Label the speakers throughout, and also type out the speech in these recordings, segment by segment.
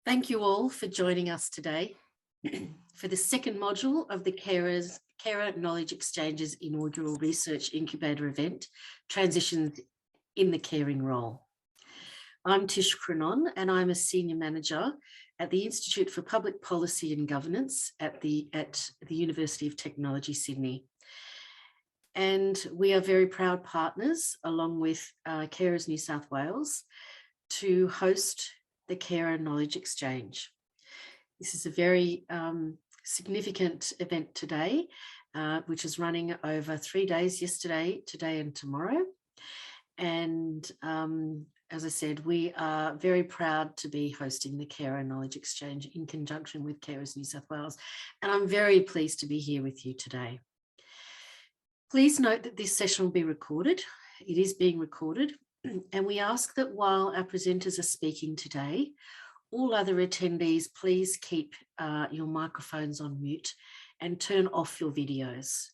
Speaker 1: Thank you all for joining us today for the second module of the Carer Knowledge Exchange's inaugural Research Incubator event, Transitions in the Caring Role. I'm Tish Cronon and I'm a Senior Manager at the Institute for Public Policy and Governance at the University of Technology, Sydney. And we are very proud partners, along with Carers New South Wales, to host the Carer Knowledge Exchange. This is a very significant event today, which is running over 3 days, yesterday, today and tomorrow. And as I said, we are very proud to be hosting the Carer Knowledge Exchange in conjunction with Carers New South Wales. And I'm very pleased to be here with you today. Please note that this session will be recorded. It is being recorded. And we ask that while our presenters are speaking today, all other attendees, please keep your microphones on mute and turn off your videos.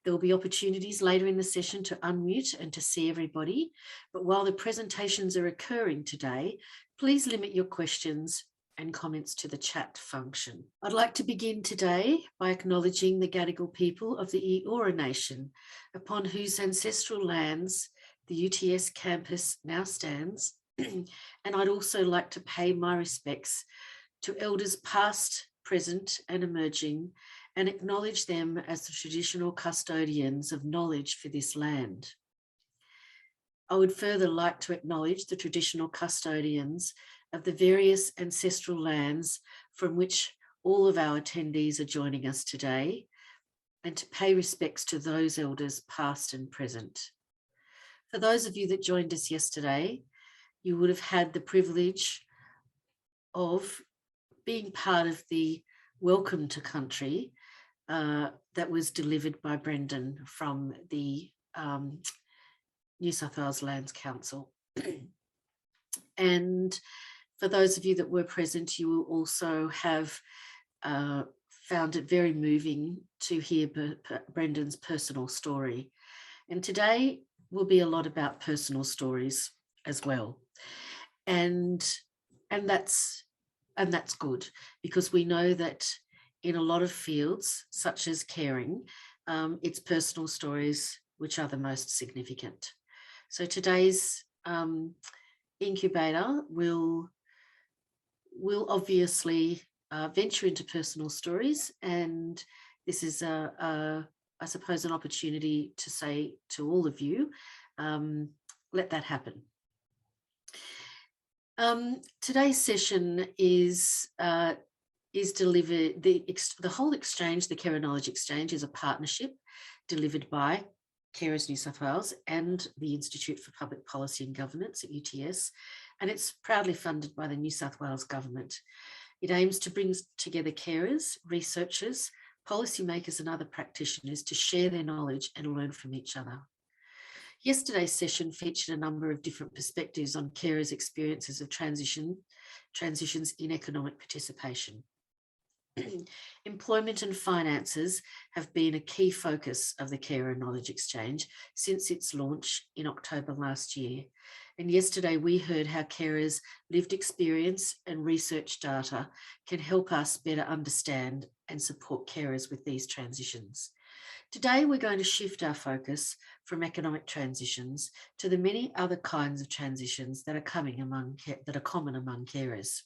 Speaker 1: There will be opportunities later in the session to unmute and to see everybody. But while the presentations are occurring today, please limit your questions and comments to the chat function. I'd like to begin today by acknowledging the Gadigal people of the Eora Nation, upon whose ancestral lands the UTS campus now stands. And I'd also like to pay my respects to elders past, present and emerging, and acknowledge them as the traditional custodians of knowledge for this land. I would further like to acknowledge the traditional custodians of the various ancestral lands from which all of our attendees are joining us today, and to pay respects to those elders past and present. For those of you that joined us yesterday, you would have had the privilege of being part of the welcome to country that was delivered by Brendan from the New South Wales Lands Council. And for those of you that were present, you will also have found it very moving to hear Brendan's personal story. And today will be a lot about personal stories as well. And that's good, because we know that in a lot of fields, such as caring, it's personal stories which are the most significant. So today's incubator will obviously venture into personal stories, and this is I suppose, an opportunity to say to all of you, let that happen. Today's session is delivered, the whole exchange, the Carer Knowledge Exchange, is a partnership delivered by Carers New South Wales and the Institute for Public Policy and Governance at UTS, and it's proudly funded by the New South Wales Government. It aims to bring together carers, researchers, policymakers and other practitioners to share their knowledge and learn from each other. Yesterday's session featured a number of different perspectives on carers' experiences of transitions in economic participation. Employment and finances have been a key focus of the Carer Knowledge Exchange since its launch in October last year. And yesterday we heard how carers' lived experience and research data can help us better understand and support carers with these transitions. Today we're going to shift our focus from economic transitions to the many other kinds of transitions that are common among carers.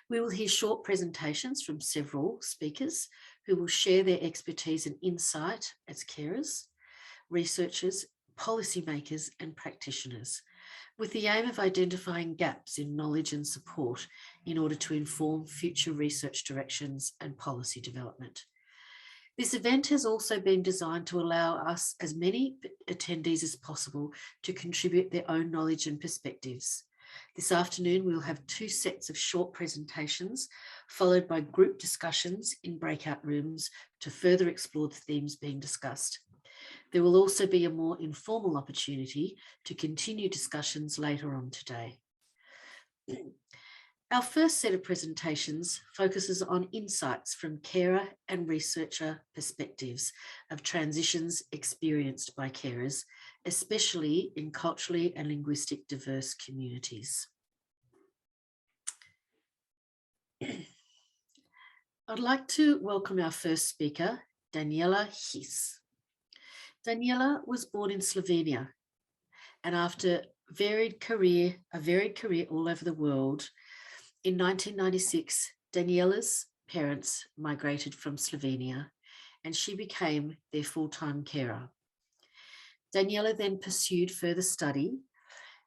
Speaker 1: We will hear short presentations from several speakers who will share their expertise and insight as carers, researchers, policymakers and practitioners, with the aim of identifying gaps in knowledge and support in order to inform future research directions and policy development. This event has also been designed to allow us, as many attendees as possible, to contribute their own knowledge and perspectives. This afternoon, we'll have 2 sets of short presentations, followed by group discussions in breakout rooms to further explore the themes being discussed. There will also be a more informal opportunity to continue discussions later on today. Our first set of presentations focuses on insights from carer and researcher perspectives of transitions experienced by carers, especially in culturally and linguistically diverse communities. I'd like to welcome our first speaker, Daniela Gise. Daniela was born in Slovenia, and after a varied career all over the world, in 1996, Daniela's parents migrated from Slovenia, and she became their full-time carer. Daniela then pursued further study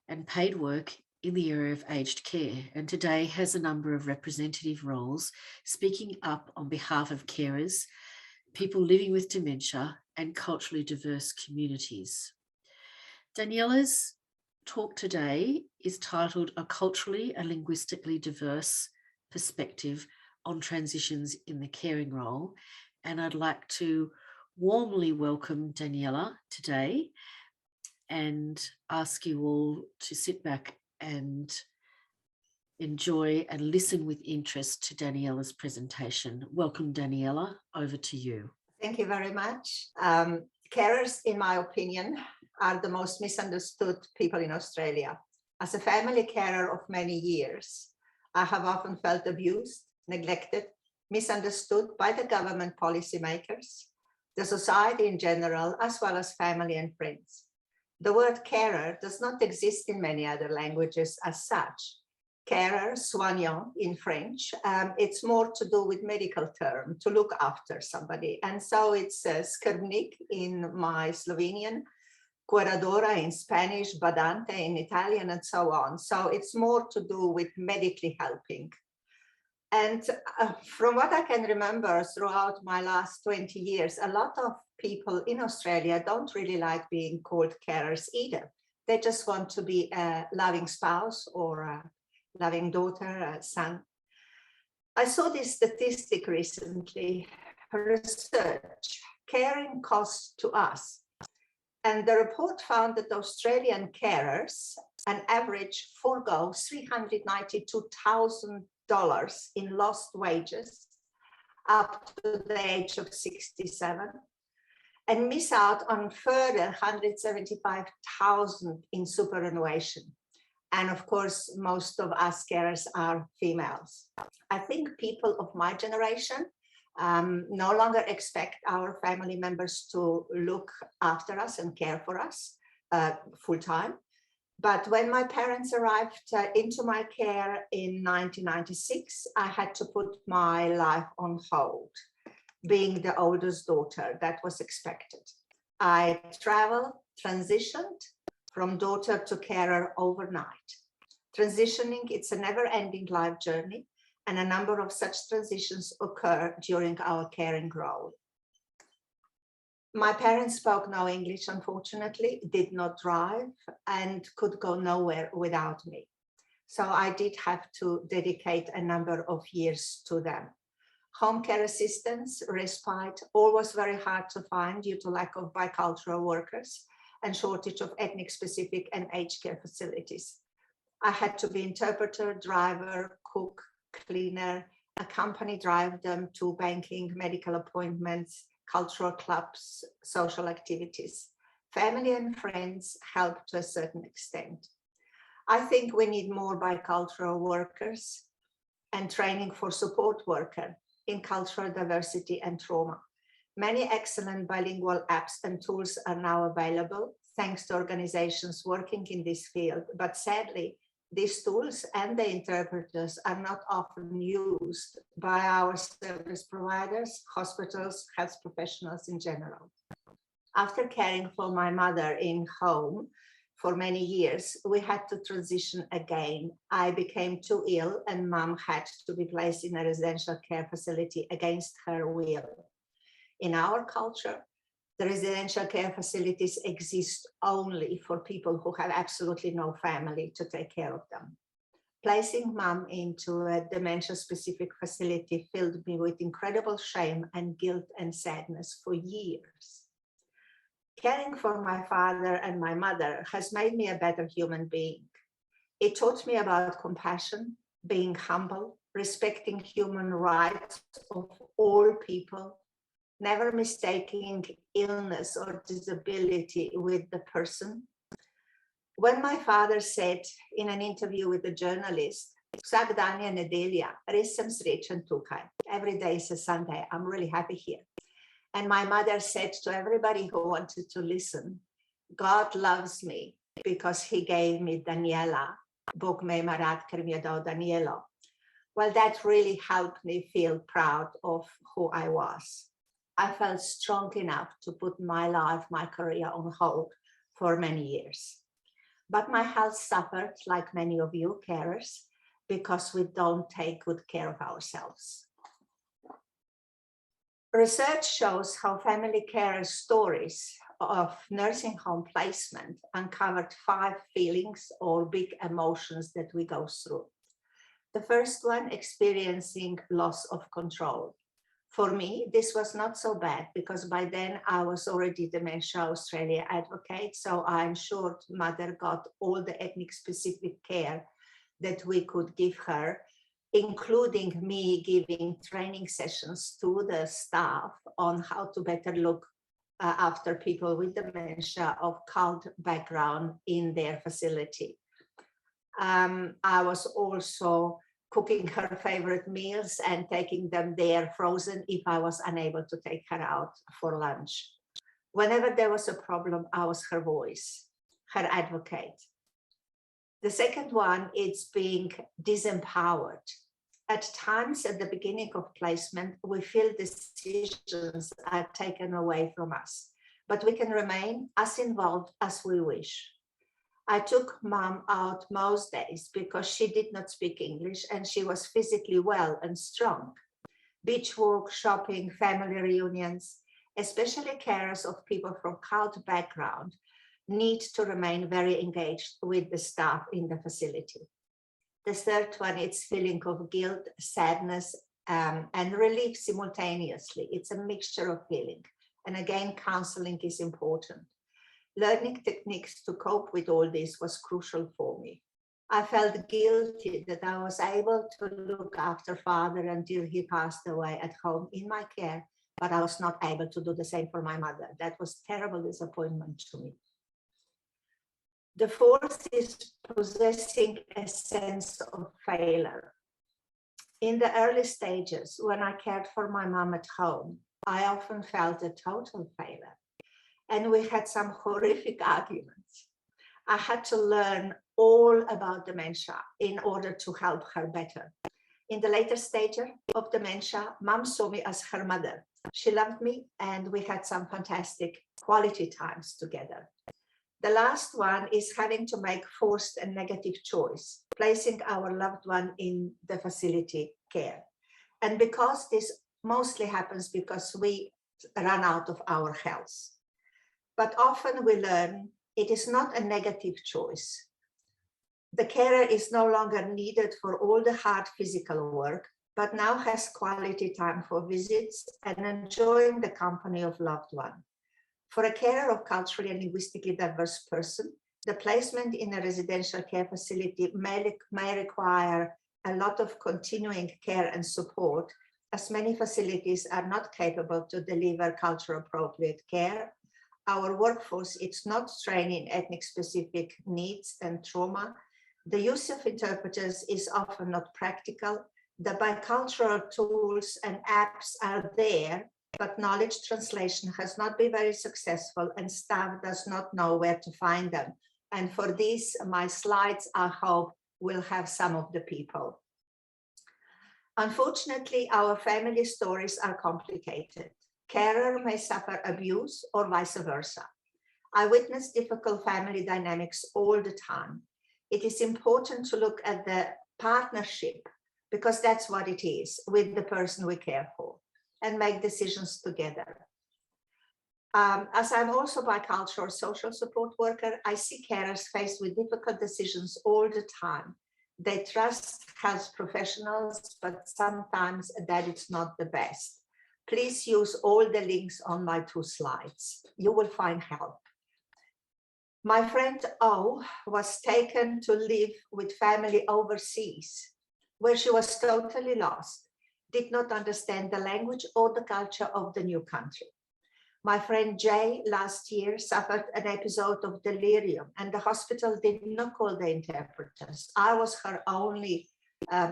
Speaker 1: and paid work in the area of aged care, and today has a number of representative roles speaking up on behalf of carers, people living with dementia, and culturally diverse communities. Daniela's talk today is titled A Culturally and Linguistically Diverse Perspective on Transitions in the Caring Role, and I'd like to warmly welcome Daniela today and ask you all to sit back and enjoy and listen with interest to Daniela's presentation. Welcome, Daniela, over to you.
Speaker 2: Thank you very much. Carers, in my opinion, are the most misunderstood people in Australia. As a family carer of many years, I have often felt abused, neglected, misunderstood by the government policymakers, the society in general, as well as family and friends. The word carer does not exist in many other languages as such. Carer, soignant in French, it's more to do with medical term, to look after somebody. And so it's skrbnik in my Slovenian, cuidadora in Spanish, badante in Italian, and so on. So it's more to do with medically helping. And from what I can remember throughout my last 20 years, a lot of people in Australia don't really like being called carers either. They just want to be a loving spouse or a loving daughter, a son. I saw this statistic recently, research, caring costs to us. And the report found that Australian carers, on average, forego $392,000 in lost wages up to the age of 67, and miss out on further 175,000 in superannuation. And of course, most of us carers are females. I think people of my generation no longer expect our family members to look after us and care for us full time. But when my parents arrived into my care in 1996, I had to put my life on hold. Being the oldest daughter, that was expected. I traveled, transitioned from daughter to carer overnight. Transitioning, it's a never-ending life journey, and a number of such transitions occur during our caring role. My parents spoke no English, unfortunately, did not drive, and could go nowhere without me. So I did have to dedicate a number of years to them. Home care assistance, respite, all was very hard to find due to lack of bicultural workers and shortage of ethnic specific and aged care facilities. I had to be interpreter, driver, cook, cleaner, accompany, drive them to banking, medical appointments, cultural clubs, social activities. Family and friends help to a certain extent. I think we need more bicultural workers and training for support worker in cultural diversity and trauma. Many excellent bilingual apps and tools are now available, thanks to organizations working in this field, but sadly, these tools and the interpreters are not often used by our service providers, hospitals, health professionals in general. After caring for my mother in home for many years, we had to transition again. I became too ill and mom had to be placed in a residential care facility against her will. In our culture, the residential care facilities exist only for people who have absolutely no family to take care of them. Placing mom into a dementia-specific facility filled me with incredible shame and guilt and sadness for years. Caring for my father and my mother has made me a better human being. It taught me about compassion, being humble, respecting human rights of all people, never mistaking illness or disability with the person. When my father said in an interview with a journalist Sagdania, Nedelia, Rissams, Rich, and Tukay. Every day is a Sunday. I'm really happy here. And my mother said to everybody who wanted to listen, God loves me because he gave me Daniela, Bog me marat ker mi je dal Danielo. Well, that really helped me feel proud of who I was. I felt strong enough to put my life, my career on hold for many years. But my health suffered, like many of you carers, because we don't take good care of ourselves. Research shows how family care stories of nursing home placement uncovered 5 feelings or big emotions that we go through. The first one, experiencing loss of control. For me, this was not so bad because by then I was already Dementia Australia advocate, so I ensured mother got all the ethnic specific care that we could give her, including me giving training sessions to the staff on how to better look after people with dementia of cult background in their facility. I was also cooking her favorite meals and taking them there frozen if I was unable to take her out for lunch. Whenever there was a problem, I was her voice, her advocate. The second one is being disempowered. At times at the beginning of placement, we feel decisions are taken away from us, but we can remain as involved as we wish. I took mom out most days because she did not speak English and she was physically well and strong. Beach walk, shopping, family reunions, especially carers of people from cult background, need to remain very engaged with the staff in the facility. The third one is feeling of guilt, sadness, and relief simultaneously. It's a mixture of feeling. And again, counseling is important. Learning techniques to cope with all this was crucial for me. I felt guilty that I was able to look after father until he passed away at home in my care, but I was not able to do the same for my mother. That was terrible disappointment to me. The fourth is possessing a sense of failure. In the early stages, when I cared for my mom at home, I often felt a total failure. And we had some horrific arguments. I had to learn all about dementia in order to help her better. In the later stage of dementia, mom saw me as her mother. She loved me and we had some fantastic quality times together. The last one is having to make forced and negative choice, placing our loved one in the facility care. And because this mostly happens because we run out of our health. But often we learn it is not a negative choice. The carer is no longer needed for all the hard physical work, but now has quality time for visits and enjoying the company of loved one. For a carer of culturally and linguistically diverse person, the placement in a residential care facility may require a lot of continuing care and support, as many facilities are not capable to deliver culture appropriate care. Our workforce is not trained in ethnic specific needs and trauma. The use of interpreters is often not practical. The bicultural tools and apps are there, but knowledge translation has not been very successful and staff does not know where to find them. And for this, my slides, I hope, will have some of the people. Unfortunately, our family stories are complicated. Carer may suffer abuse or vice versa. I witness difficult family dynamics all the time. It is important to look at the partnership, because that's what it is, with the person we care for, and make decisions together. As I'm also bicultural social support worker, I see carers faced with difficult decisions all the time. They trust health professionals, but sometimes that is not the best. Please use all the links on my 2 slides. You will find help. My friend O was taken to live with family overseas, where she was totally lost, did not understand the language or the culture of the new country. My friend Jay last year suffered an episode of delirium and the hospital did not call the interpreters. I was her only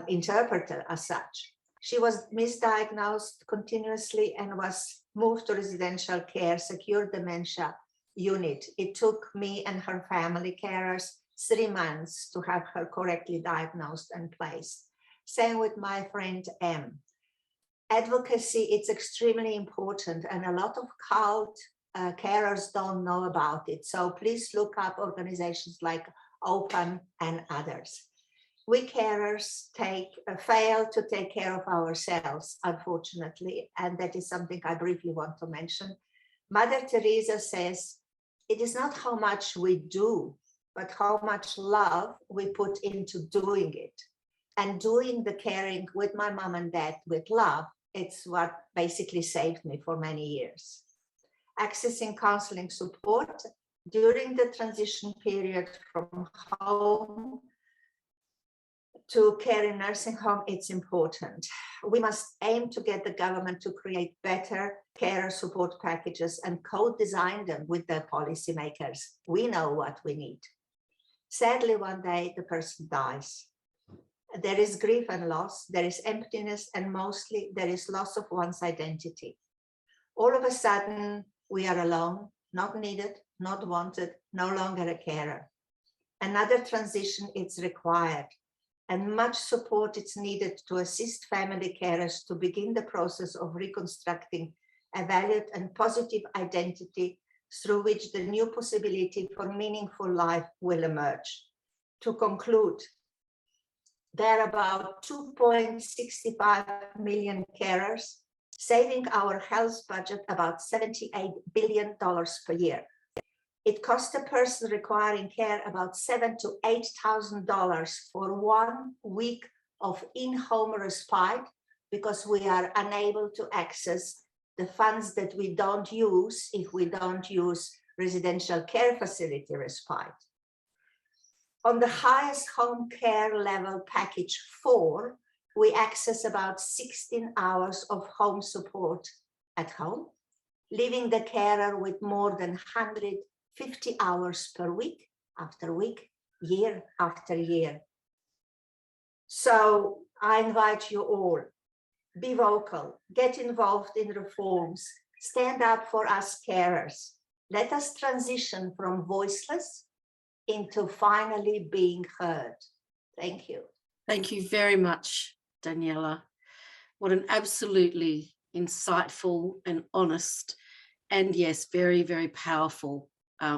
Speaker 2: interpreter as such. She was misdiagnosed continuously and was moved to residential care, secure dementia unit. It took me and her family carers 3 months to have her correctly diagnosed and placed. Same with my friend M. Advocacy, it's extremely important, and a lot of cult carers don't know about it. So please look up organizations like Open and others. We carers fail to take care of ourselves, unfortunately, and that is something I briefly want to mention. Mother Teresa says, it is not how much we do, but how much love we put into doing it. And doing the caring with my mom and dad with love, it's what basically saved me for many years. Accessing counseling support during the transition period from home to care in nursing home, it's important. We must aim to get the government to create better care support packages and co-design them with the policymakers. We know what we need. Sadly, one day the person dies. There is grief and loss, there is emptiness, and mostly there is loss of one's identity. All of a sudden, we are alone, not needed, not wanted, no longer a carer. Another transition is required, and much support is needed to assist family carers to begin the process of reconstructing a valid and positive identity through which the new possibility for meaningful life will emerge. To conclude, there are about 2.65 million carers, saving our health budget about $78 billion per year. It costs a person requiring care about $7,000 to $8,000 for 1 week of in-home respite, because we are unable to access the funds that we don't use if we don't use residential care facility respite. On the highest home care level, package 4, we access about 16 hours of home support at home, leaving the carer with more than 150 hours per week after week, year after year. So I invite you all, be vocal, get involved in reforms, stand up for us carers. Let us transition from voiceless into finally being heard. Thank you.
Speaker 1: Thank you very much, Daniela. What an absolutely insightful and honest and yes, very, very powerful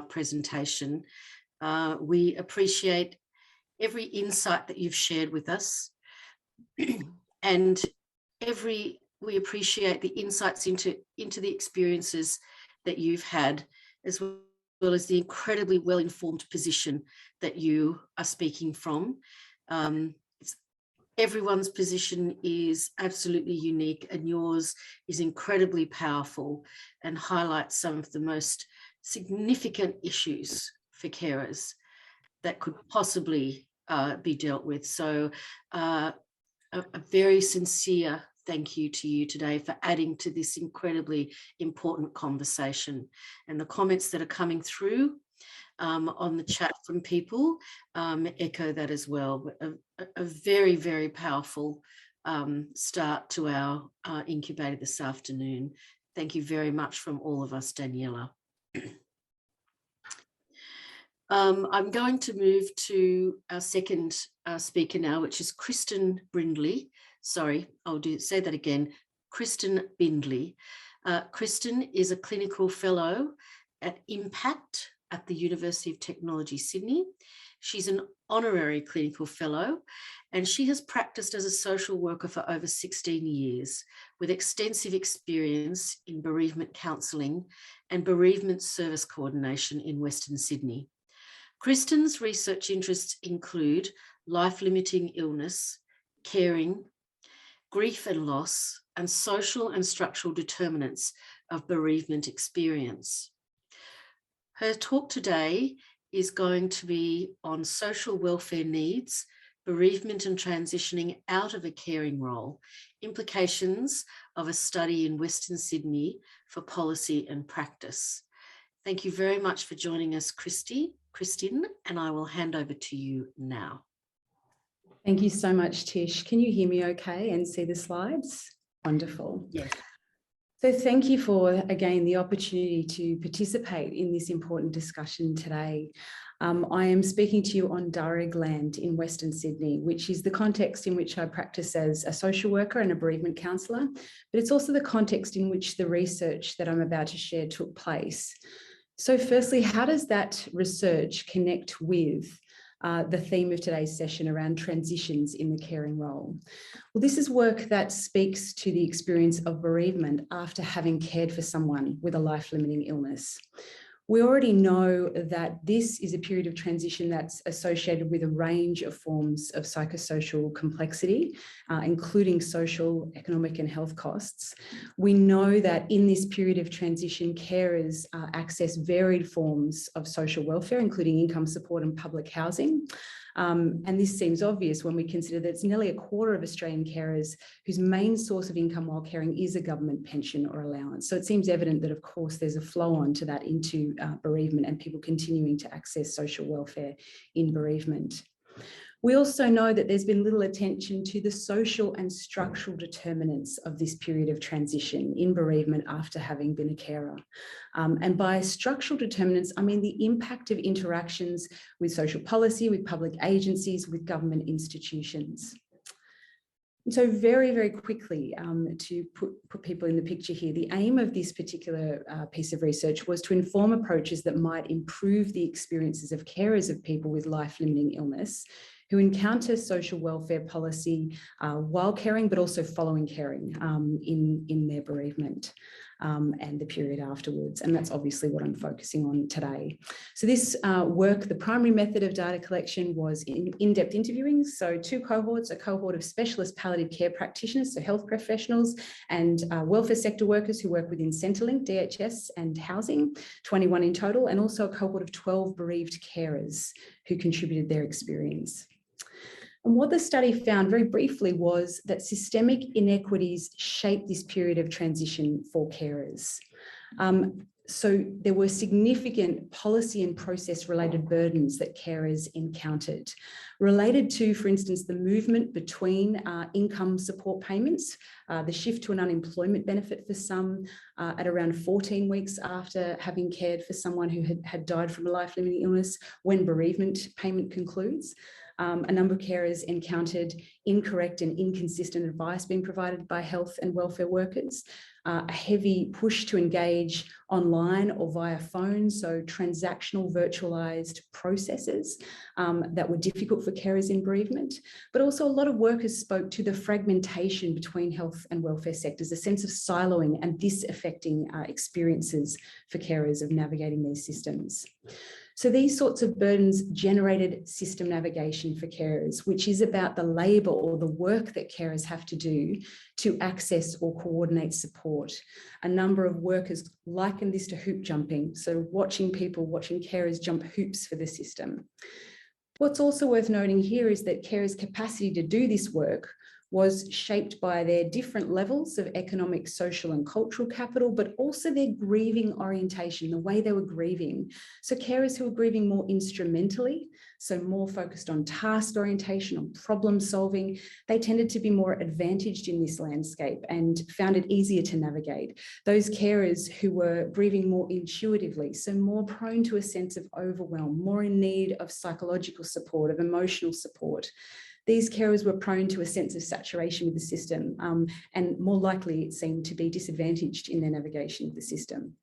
Speaker 1: presentation. We appreciate every insight that you've shared with us, and we appreciate the insights into the experiences that you've had, as well as the incredibly well-informed position that you are speaking from. Everyone's position is absolutely unique, and yours is incredibly powerful and highlights some of the most significant issues for carers that could possibly be dealt with. So a very sincere thank you to you today for adding to this incredibly important conversation. And the comments that are coming through on the chat from people echo that as well. A very, very powerful start to our incubator this afternoon. Thank you very much from all of us, Daniela. I'm going to move to our second speaker now, which is Kristen Bindley. Sorry, I'll say that again. Kristen Bindley. Kristen is a clinical fellow at Impact at the University of Technology, Sydney. She's an honorary clinical fellow, and she has practiced as a social worker for over 16 years with extensive experience in bereavement counselling and bereavement service coordination in Western Sydney. Kristen's research interests include life-limiting illness, caring, grief and loss, and social and structural determinants of bereavement experience. Her talk today is going to be on social welfare needs, bereavement and transitioning out of a caring role, implications of a study in Western Sydney for policy and practice. Thank you very much for joining us, Kristen, and I will hand over to you now.
Speaker 3: Thank you so much, Tish. Can you hear me okay and see the slides? Wonderful.
Speaker 1: Yes.
Speaker 3: So thank you for, again, the opportunity to participate in this important discussion today. I am speaking to you on Darug land in Western Sydney, which is the context in which I practice as a social worker and a bereavement counsellor, but it's also the context in which the research that I'm about to share took place. So firstly, how does that research connect with the theme of today's session around transitions in the caring role? Well, this is work that speaks to the experience of bereavement after having cared for someone with a life-limiting illness. We already know that this is a period of transition that's associated with a range of forms of psychosocial complexity, including social, economic and health costs. We know that in this period of transition, carers access varied forms of social welfare, including income support and public housing. And this seems obvious when we consider that it's nearly a quarter of Australian carers whose main source of income while caring is a government pension or allowance. So it seems evident that, of course, there's a flow on to that into bereavement and people continuing to access social welfare in bereavement. We also know that there's been little attention to the social and structural determinants of this period of transition in bereavement after having been a carer. And by structural determinants, I mean the impact of interactions with social policy, with public agencies, with government institutions. And so very, very quickly, to put people in the picture here, the aim of this particular piece of research was to inform approaches that might improve the experiences of carers of people with life-limiting illness who encounter social welfare policy while caring, but also following caring in their bereavement and the period afterwards. And that's obviously what I'm focusing on today. So this work, the primary method of data collection was in-depth interviewing. So two cohorts, a cohort of specialist palliative care practitioners, so health professionals, and welfare sector workers who work within Centrelink, DHS and housing, 21 in total, and also a cohort of 12 bereaved carers who contributed their experience. And what the study found very briefly was that systemic inequities shape this period of transition for carers. So there were significant policy and process related burdens that carers encountered related to, for instance, the movement between income support payments, the shift to an unemployment benefit for some at around 14 weeks after having cared for someone who had died from a life-limiting illness when bereavement payment concludes. A number of carers encountered incorrect and inconsistent advice being provided by health and welfare workers, a heavy push to engage online or via phone, so transactional virtualized processes that were difficult for carers in bereavement. But also a lot of workers spoke to the fragmentation between health and welfare sectors, a sense of siloing and this affecting experiences for carers of navigating these systems. So these sorts of burdens generated system navigation for carers, which is about the labour or the work that carers have to do to access or coordinate support. A number of workers liken this to hoop jumping, so watching carers jump hoops for the system. What's also worth noting here is that carers' capacity to do this work was shaped by their different levels of economic, social and cultural capital, but also their grieving orientation, the way they were grieving. So carers who were grieving more instrumentally, so more focused on task orientation, on problem solving, they tended to be more advantaged in this landscape and found it easier to navigate. Those carers who were grieving more intuitively, so more prone to a sense of overwhelm, more in need of psychological support, of emotional support. These carers were prone to a sense of saturation with the system and more likely, it seemed, to be disadvantaged in their navigation of the system.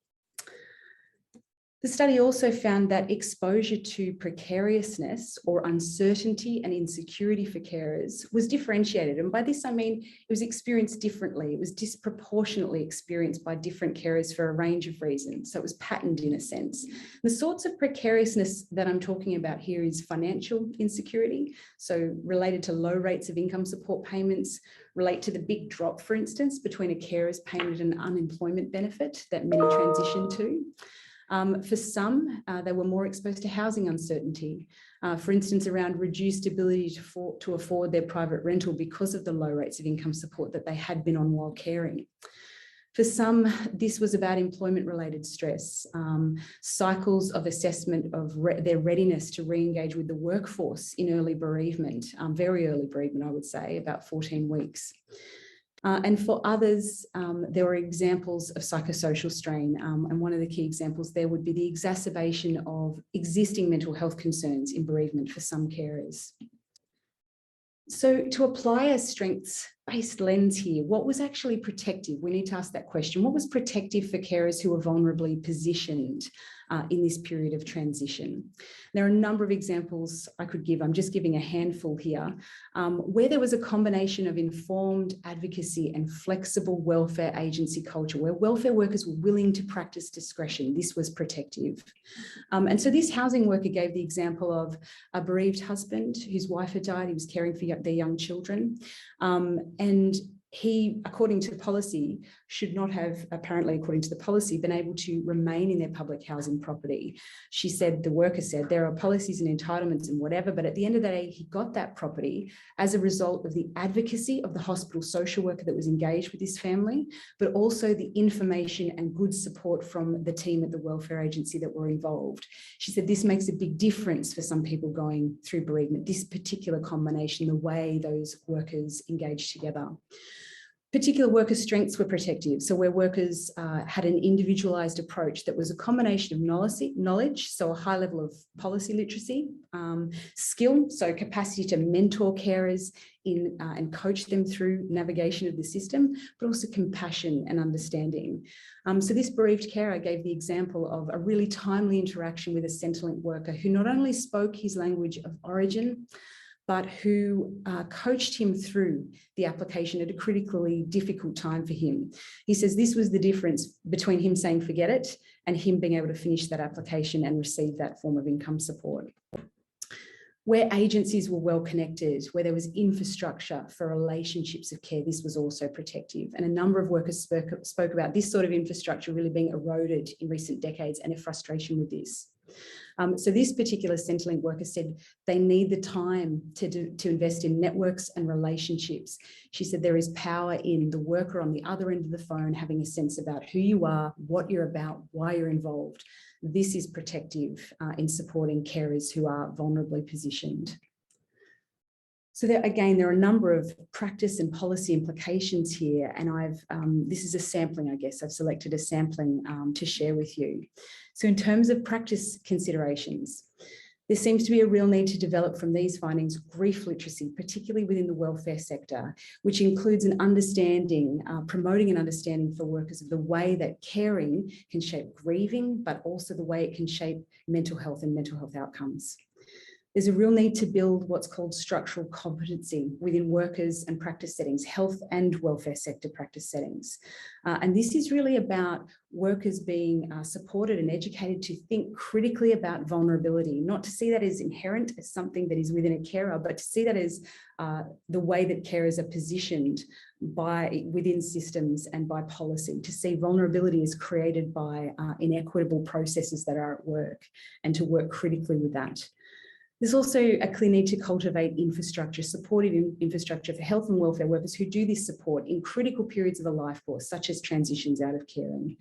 Speaker 3: The study also found that exposure to precariousness or uncertainty and insecurity for carers was differentiated. And by this, I mean, it was experienced differently. It was disproportionately experienced by different carers for a range of reasons. So it was patterned in a sense. The sorts of precariousness that I'm talking about here is financial insecurity, so related to low rates of income support payments, relate to the big drop, for instance, between a carer's payment and an unemployment benefit that many transition to. For some, they were more exposed to housing uncertainty, for instance, around reduced ability to afford their private rental because of the low rates of income support that they had been on while caring. For some, this was about employment-related stress, cycles of assessment of their readiness to re-engage with the workforce in early bereavement, very early bereavement, I would say, about 14 weeks. And for others, there were examples of psychosocial strain. And one of the key examples there would be the exacerbation of existing mental health concerns in bereavement for some carers. So to apply a strengths-based lens here, what was actually protective? We need to ask that question. What was protective for carers who were vulnerably positioned in this period of transition? There are a number of examples I could give. I'm just giving a handful here, where there was a combination of informed advocacy and flexible welfare agency culture, where welfare workers were willing to practice discretion. This was protective. And so this housing worker gave the example of a bereaved husband whose wife had died. He was caring for their young children. And he, according to the policy, should not have, apparently according to the policy, been able to remain in their public housing property. She said, the worker said, there are policies and entitlements and whatever, but at the end of the day, he got that property as a result of the advocacy of the hospital social worker that was engaged with this family, but also the information and good support from the team at the welfare agency that were involved. She said, this makes a big difference for some people going through bereavement, this particular combination, the way those workers engaged together. Particular worker strengths were protective. So where workers had an individualised approach that was a combination of knowledge, so a high level of policy literacy, skill, so capacity to mentor carers in and coach them through navigation of the system, but also compassion and understanding. So this bereaved carer gave the example of a really timely interaction with a Centrelink worker who not only spoke his language of origin, but who coached him through the application at a critically difficult time for him. He says this was the difference between him saying forget it and him being able to finish that application and receive that form of income support. Where agencies were well connected, where there was infrastructure for relationships of care, this was also protective. And a number of workers spoke about this sort of infrastructure really being eroded in recent decades and a frustration with this. So this particular Centrelink worker said they need the time to invest in networks and relationships. She said there is power in the worker on the other end of the phone having a sense about who you are, what you're about, why you're involved. This is protective in supporting carers who are vulnerably positioned. So there are a number of practice and policy implications here, and this is a sampling, I guess. I've selected a sampling to share with you. So in terms of practice considerations, there seems to be a real need to develop from these findings grief literacy, particularly within the welfare sector, which includes an understanding, promoting an understanding for workers of the way that caring can shape grieving, but also the way it can shape mental health and mental health outcomes. There's a real need to build what's called structural competency within workers and practice settings, health and welfare sector practice settings. And this is really about workers being supported and educated to think critically about vulnerability, not to see that as inherent as something that is within a carer, but to see that as the way that carers are positioned within systems and by policy, to see vulnerability as created by inequitable processes that are at work and to work critically with that. There's also a clear need to cultivate infrastructure, supportive infrastructure for health and welfare workers who do this support in critical periods of the life course, such as transitions out of caring,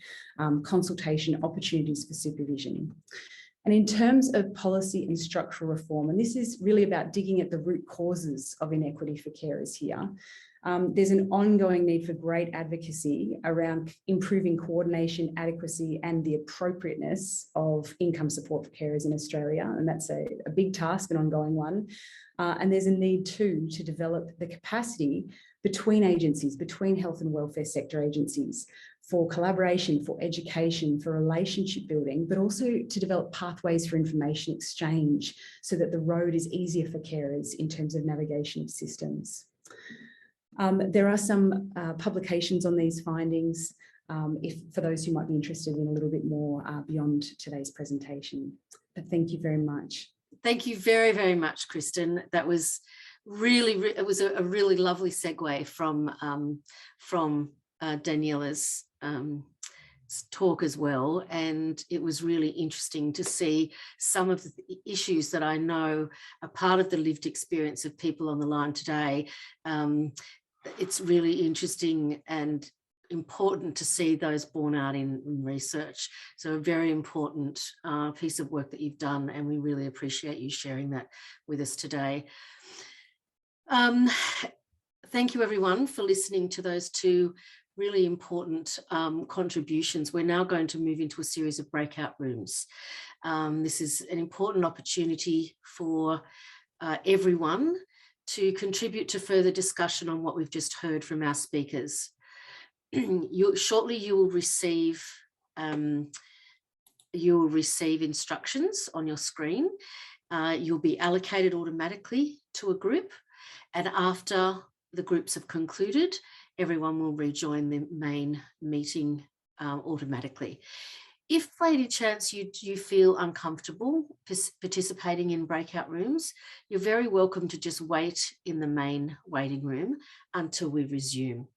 Speaker 3: consultation, opportunities for supervision. And in terms of policy and structural reform, and this is really about digging at the root causes of inequity for carers here, there's an ongoing need for great advocacy around improving coordination, adequacy, and the appropriateness of income support for carers in Australia. And that's a big task, an ongoing one. And there's a need too to develop the capacity between agencies, between health and welfare sector agencies, for collaboration, for education, for relationship building, but also to develop pathways for information exchange so that the road is easier for carers in terms of navigation of systems. There are some publications on these findings for those who might be interested in a little bit more beyond today's presentation. But thank you very much.
Speaker 1: Thank you very, very much, Kristen. That was really, it was a really lovely segue from Daniela's talk as well, and it was really interesting to see some of the issues that I know are part of the lived experience of people on the line today. It's really interesting and important to see those borne out in research. So a very important piece of work that you've done, and we really appreciate you sharing that with us today. Thank you everyone for listening to those two really important contributions. We're now going to move into a series of breakout rooms. This is an important opportunity for everyone to contribute to further discussion on what we've just heard from our speakers. Shortly you will receive instructions on your screen. You'll be allocated automatically to a group, and after the groups have concluded, everyone will rejoin the main meeting automatically. If by any chance you feel uncomfortable participating in breakout rooms, you're very welcome to just wait in the main waiting room until we resume.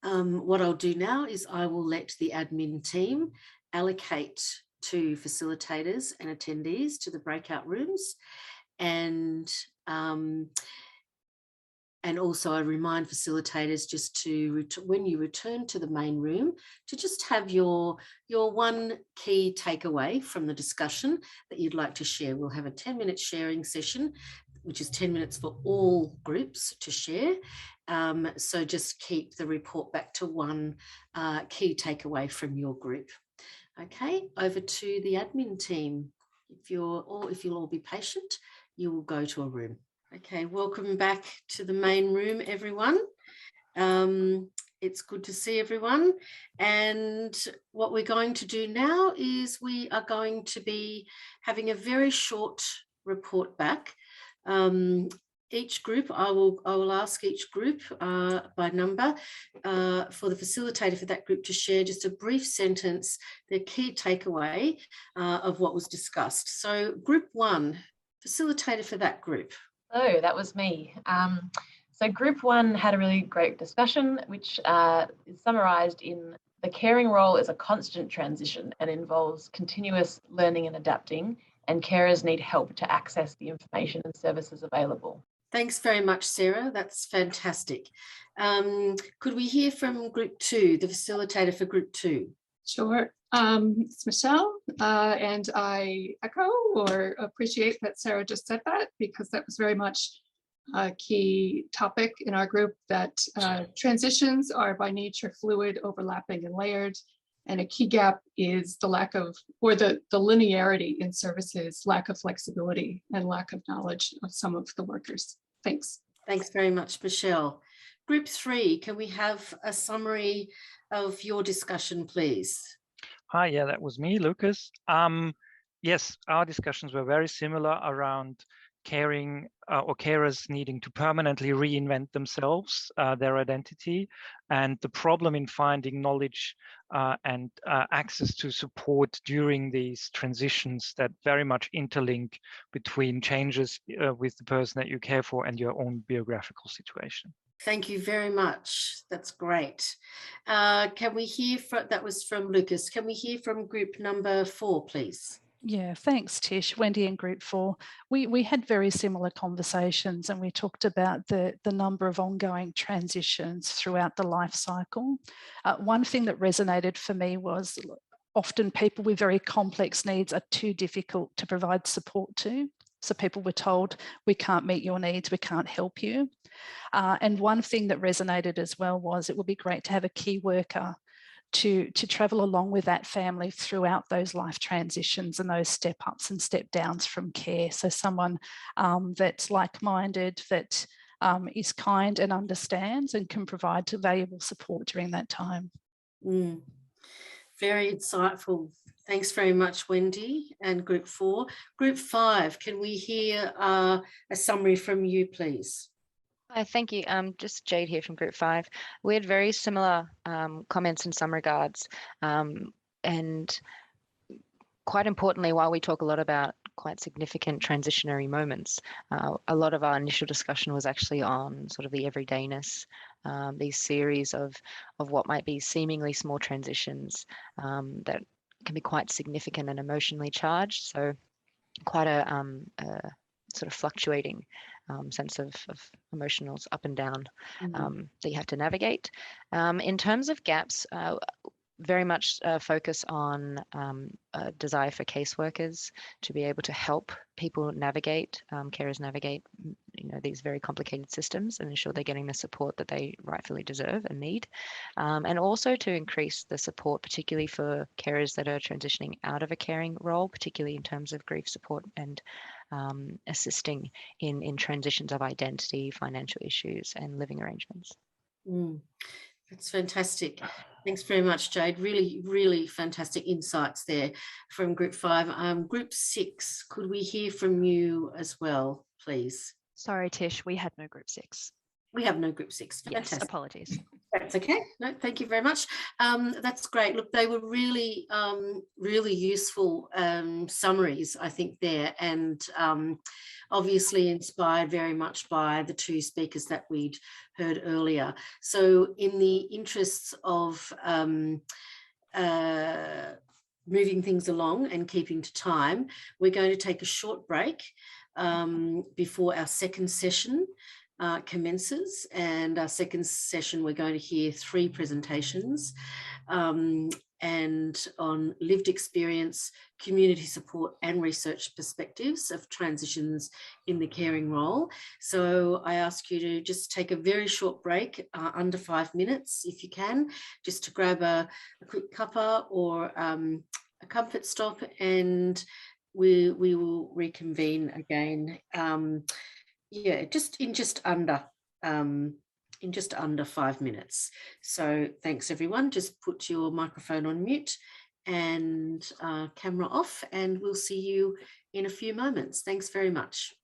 Speaker 1: What I'll do now is I will let the admin team allocate to facilitators and attendees to the breakout rooms, and also I remind facilitators just to, when you return to the main room, to just have your one key takeaway from the discussion that you'd like to share. We'll have a 10-minute sharing session, which is 10 minutes for all groups to share. So just keep the report back to one key takeaway from your group. Okay, over to the admin team. If you'll all be patient, you will go to a room. Okay, welcome back to the main room, everyone. It's good to see everyone. And what we're going to do now is we are going to be having a very short report back. Each group, I will ask each group by number for the facilitator for that group to share just a brief sentence, the key takeaway of what was discussed. So group one, facilitator for that group.
Speaker 4: Oh, that was me. So group one had a really great discussion, which is summarised in the caring role is a constant transition and involves continuous learning and adapting, and carers need help to access the information and services available.
Speaker 1: Thanks very much, Sarah. That's fantastic. Could we hear from group two, the facilitator for group two?
Speaker 5: Sure. It's Michelle, and I echo or appreciate that Sarah just said that, because that was very much a key topic in our group, that transitions are by nature fluid, overlapping, and layered. And a key gap is the lack of, or the linearity in services, lack of flexibility, and lack of knowledge of some of the workers. Thanks.
Speaker 1: Thanks very much, Michelle. Group three, can we have a summary of your discussion, please?
Speaker 6: Hi, yeah, that was me, Lucas. Yes, our discussions were very similar around caring or carers needing to permanently reinvent themselves, their identity, and the problem in finding knowledge and access to support during these transitions that very much interlink between changes with the person that you care for and your own biographical situation.
Speaker 1: Thank you very much. That's great. Can we hear from, that was from Lucas, can we hear from group number 4, please?
Speaker 7: Yeah, thanks, Tish. Wendy in group 4. We had very similar conversations, and we talked about the number of ongoing transitions throughout the life cycle. One thing that resonated for me was often people with very complex needs are too difficult to provide support to. So people were told, we can't meet your needs, we can't help you. And one thing that resonated as well was it would be great to have a key worker to travel along with that family throughout those life transitions and those step ups and step downs from care. So someone that's like-minded, that is kind and understands and can provide valuable support during that time.
Speaker 1: Very insightful. Thanks very much, Wendy, and group 4. Group 5, can we hear a summary from you, please?
Speaker 8: Hi, thank you. Just Jade here from Group 5. We had very similar comments in some regards, and quite importantly, while we talk a lot about quite significant transitionary moments, a lot of our initial discussion was actually on sort of the everydayness, these series of what might be seemingly small transitions that can be quite significant and emotionally charged. So quite a sort of fluctuating sense of emotionals up and down
Speaker 3: Mm.
Speaker 8: that you have to navigate. In terms of gaps, very much focus on a desire for caseworkers to be able to help people navigate, carers navigate, these very complicated systems and ensure they're getting the support that they rightfully deserve and need. And also to increase the support, particularly for carers that are transitioning out of a caring role, particularly in terms of grief support and assisting in transitions of identity, financial issues, and living arrangements.
Speaker 1: That's fantastic. Thanks very much, Jade. Really, really fantastic insights there from Group 5. Group 6, could we hear from you as well, please?
Speaker 9: Sorry, Tish, we had no Group 6.
Speaker 1: We have no Group 6.
Speaker 9: Yes,
Speaker 1: Fantastic.
Speaker 9: apologies.
Speaker 1: That's okay. No, thank you very much. That's great. Look, they were really, really useful summaries, I think, there, and obviously inspired very much by the 2 speakers that we'd heard earlier. So in the interests of moving things along and keeping to time, we're going to take a short break before our second session commences. And our second session, we're going to hear 3 presentations and on lived experience, community support and research perspectives of transitions in the caring role. So I ask you to just take a very short break, under 5 minutes if you can, just to grab a quick cuppa or a comfort stop, and we will reconvene again. Yeah, just under 5 minutes. So thanks everyone. Just put your microphone on mute and camera off, and we'll see you in a few moments. Thanks very much.